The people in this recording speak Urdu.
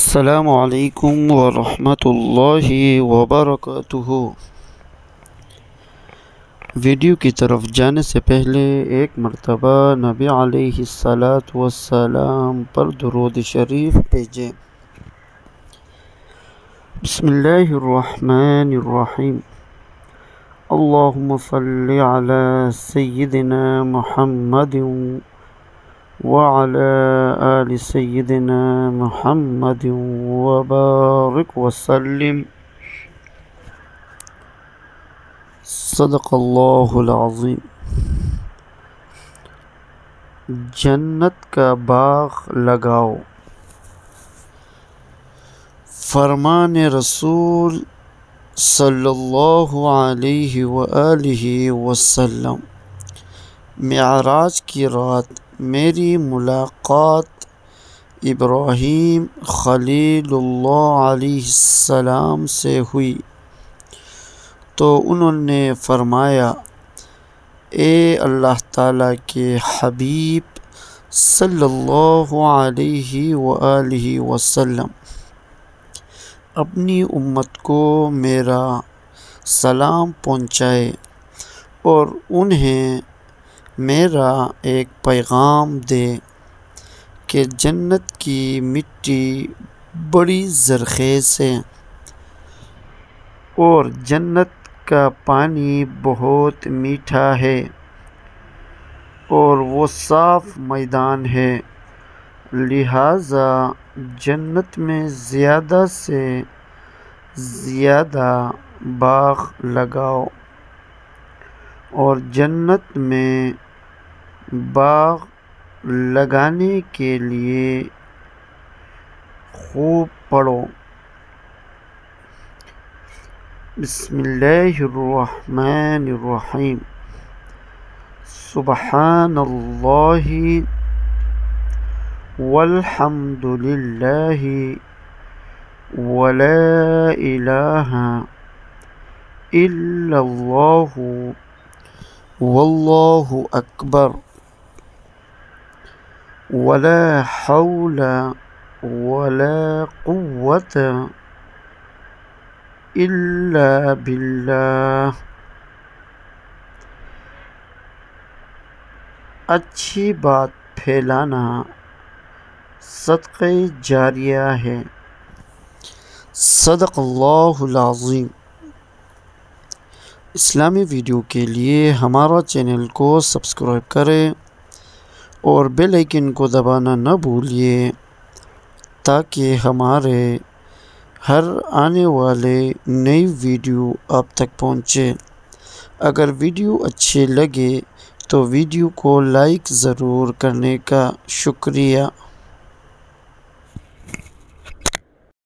السلام علیکم ورحمۃ اللہ وبرکاتہ۔ ویڈیو کی طرف جانے سے پہلے ایک مرتبہ نبی علیہ الصلاۃ والسلام پر درود شریف بھیجیں۔ بسم اللہ الرحمن الرحیم۔ اللہم صلی علی سیدنا محمد وعلى آل سيدنا محمد وبارك وسلم۔ صدق اللہ العظیم۔ جنت کا باغ لگاؤ، فرمان رسول صلی اللہ علیہ وآلہ وسلم۔ معراج کی رات میری ملاقات ابراہیم خلیل اللہ علیہ السلام سے ہوئی تو انہوں نے فرمایا، اے اللہ تعالیٰ کے حبیب صلی اللہ علیہ وآلہ وسلم، اپنی امت کو میرا سلام پہنچائے اور انہیں میرا ایک پیغام دے کہ جنت کی مٹی بڑی زرخیز ہے اور جنت کا پانی بہت میٹھا ہے اور وہ صاف میدان ہے، لہٰذا جنت میں زیادہ سے زیادہ باغ لگاؤ اور جنت میں باغ لگانے کے لیے خوب پڑھو۔ بسم اللہ الرحمن الرحیم۔ سبحان اللہ والحمد للہ ولا الہ الا اللہ واللہ اکبر ولا حول ولا قوة الا باللہ۔ اچھی بات پھیلانا صدقہ جاریہ ہے۔ صدق اللہ العظیم۔ اسلامی ویڈیو کے لیے ہمارا چینل کو سبسکرائب کریں اور بیل آئیکن کو دبانا نہ بھولیے تاکہ ہمارے ہر آنے والے نئی ویڈیو آپ تک پہنچے۔ اگر ویڈیو اچھے لگے تو ویڈیو کو لائک ضرور کرنے کا شکریہ۔